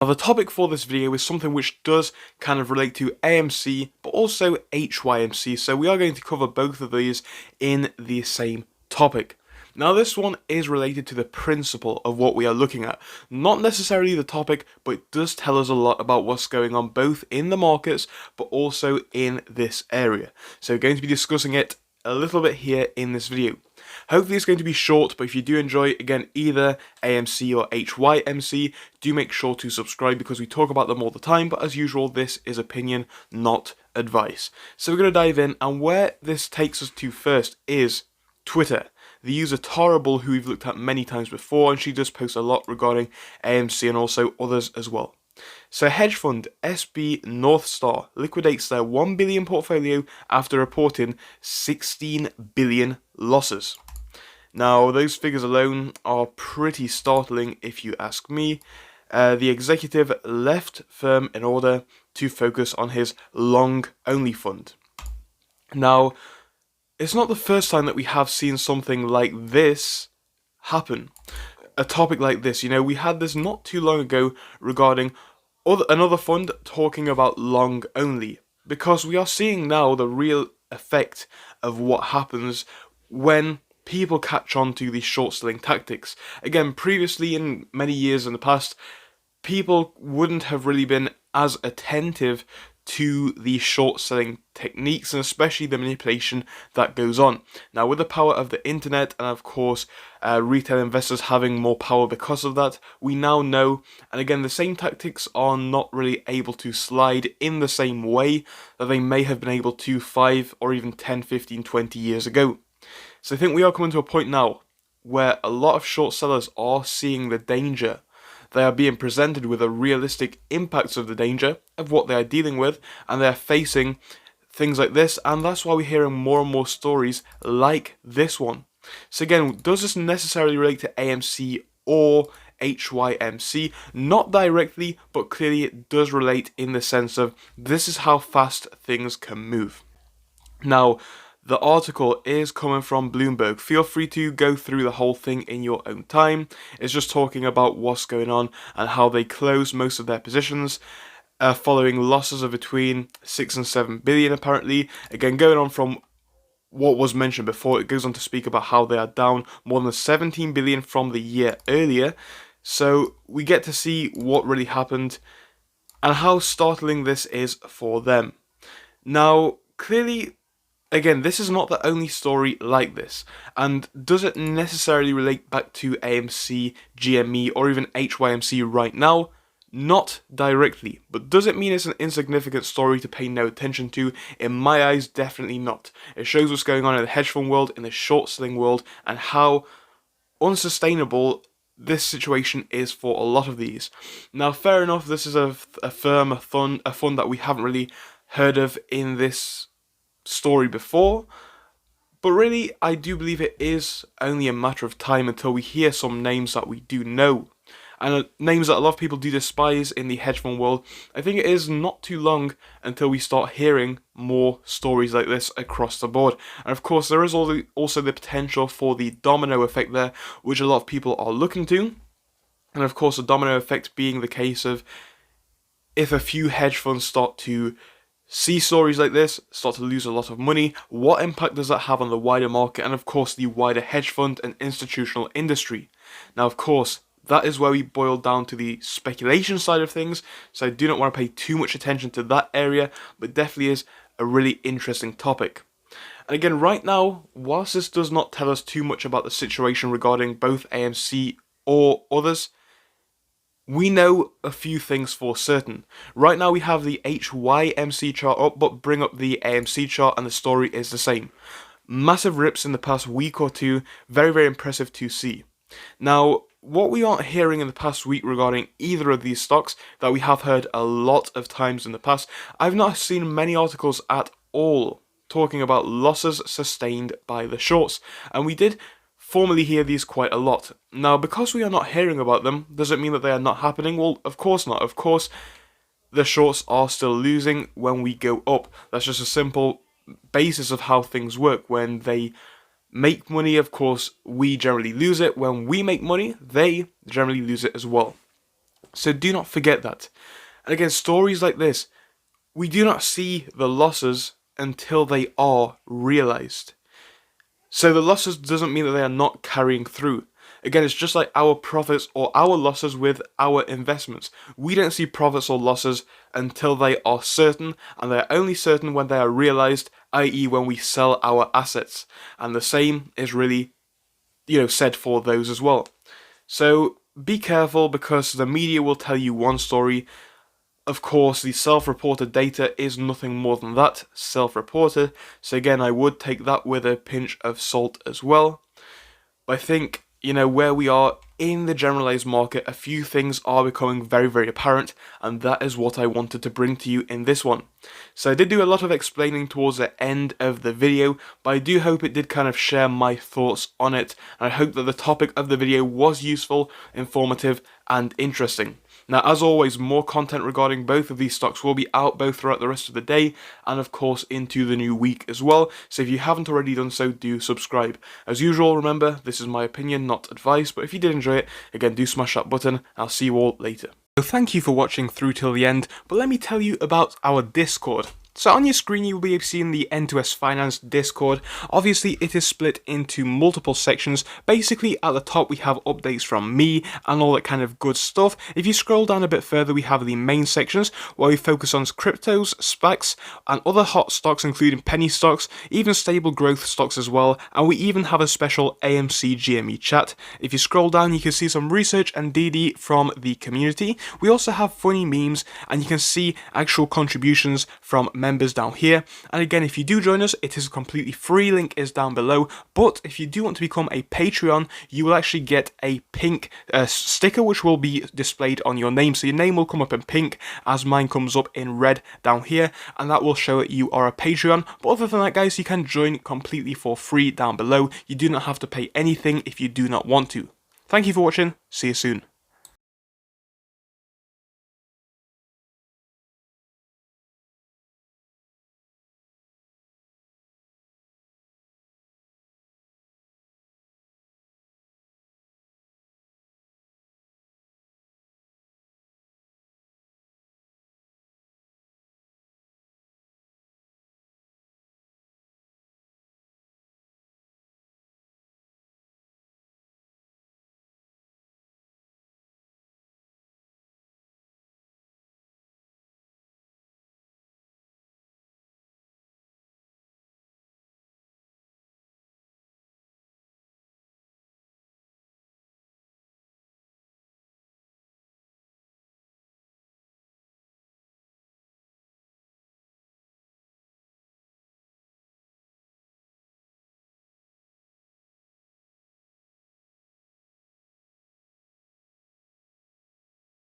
Now the topic for this video is something which does kind of relate to AMC but also HYMC, so we are going to cover both of these in the same topic. Now this one is related to the principle of what we are looking at, not necessarily the topic, but it does tell us a lot about what's going on both in the markets but also in this area. So we're going to be discussing it a little bit here in this video. Hopefully it's going to be short, but if you do enjoy, again, either AMC or HYMC, do make sure to subscribe because we talk about them all the time, but as usual, this is opinion, not advice. So we're going to dive in, and where this takes us to first is Twitter. The user Tarable, who we've looked at many times before, and she does post a lot regarding AMC and also others as well. So hedge fund SB North Star liquidates their 1 billion portfolio after reporting 16 billion losses. Now those figures alone are pretty startling if you ask me. The executive left firm in order to focus on his long-only fund. Now, it's not the first time that we have seen something like this happen. A topic like this, we had this not too long ago regarding another fund talking about long only, because we are seeing now the real effect of what happens when people catch on to these short selling tactics. Again, previously in many years in the past, people wouldn't have really been as attentive to the short selling techniques and especially the manipulation that goes on. Now with the power of the internet and of course retail investors having more power because of that, we now know, and again the same tactics are not really able to slide in the same way that they may have been able to 5 or even 10, 15, 20 years ago. So I think we are coming to a point now where a lot of short sellers are seeing the danger. They are being presented with a realistic impacts of the danger of what they are dealing with, and they are facing things like this, and that's why we're hearing more and more stories like this one. So again, does this necessarily relate to AMC or HYMC? Not directly, but clearly it does relate in the sense of this is how fast things can move. Now, the article is coming from Bloomberg. Feel free to go through the whole thing in your own time. It's just talking about what's going on and how they closed most of their positions following losses of between 6 and 7 billion apparently. Again, going on from what was mentioned before, it goes on to speak about how they are down more than 17 billion from the year earlier. So we get to see what really happened and how startling this is for them. Now, clearly, again, this is not the only story like this, and does it necessarily relate back to AMC, GME, or even HYMC right now? Not directly, but does it mean it's an insignificant story to pay no attention to? In my eyes, definitely not. It shows what's going on in the hedge fund world, in the short selling world, and how unsustainable this situation is for a lot of these. Now, fair enough, this is a fund that we haven't really heard of in this story before, but really I do believe it is only a matter of time until we hear some names that we do know, and names that a lot of people do despise in the hedge fund world. I think it is not too long until we start hearing more stories like this across the board, and of course there is also the potential for the domino effect there, which a lot of people are looking to, and of course the domino effect being the case of if a few hedge funds start to see stories like this, start to lose a lot of money, what impact does that have on the wider market and of course the wider hedge fund and institutional industry? Now of course, that is where we boil down to the speculation side of things, so I do not want to pay too much attention to that area, but definitely is a really interesting topic. And again, right now, whilst this does not tell us too much about the situation regarding both AMC or others, we know a few things for certain. Right now we have the HYMC chart up, but bring up the AMC chart and the story is the same. Massive rips in the past week or two, very, very impressive to see. Now, what we aren't hearing in the past week regarding either of these stocks that we have heard a lot of times in the past, I've not seen many articles at all talking about losses sustained by the shorts, and we did formerly hear these quite a lot. Now, because we are not hearing about them, does it mean that they are not happening? Well, of course not. Of course, the shorts are still losing when we go up. That's just a simple basis of how things work. When they make money, of course, we generally lose it. When we make money, they generally lose it as well. So do not forget that. And again, stories like this, we do not see the losses until they are realized. So the losses doesn't mean that they are not carrying through. Again, it's just like our profits or our losses with our investments. We don't see profits or losses until they are certain, and they are only certain when they are realized, i.e. when we sell our assets. And the same is really, said for those as well. So be careful, because the media will tell you one story. Of course, the self-reported data is nothing more than that, self-reported. So again, I would take that with a pinch of salt as well. But I think, where we are in the generalized market, a few things are becoming very, very apparent, and that is what I wanted to bring to you in this one. So I did do a lot of explaining towards the end of the video, but I do hope it did kind of share my thoughts on it, and I hope that the topic of the video was useful, informative, and interesting. Now, as always, more content regarding both of these stocks will be out both throughout the rest of the day and, of course, into the new week as well. So if you haven't already done so, do subscribe. As usual, remember, this is my opinion, not advice, but if you did enjoy it, again, do smash that button. I'll see you all later. So thank you for watching through till the end, but let me tell you about our Discord. So on your screen you will be seeing the N2S Finance Discord. Obviously it is split into multiple sections. Basically at the top we have updates from me and all that kind of good stuff. If you scroll down a bit further we have the main sections where we focus on cryptos, SPACs and other hot stocks including penny stocks, even stable growth stocks as well, and we even have a special AMC GME chat. If you scroll down you can see some research and DD from the community. We also have funny memes and you can see actual contributions from members down here. And again, if you do join us, it is completely free, link is down below. But if you do want to become a Patreon, you will actually get a pink sticker which will be displayed on your name. So your name will come up in pink as mine comes up in red down here, and that will show that you are a Patreon. But other than that, guys, you can join completely for free down below. You do not have to pay anything if you do not want to. Thank you for watching, see you soon.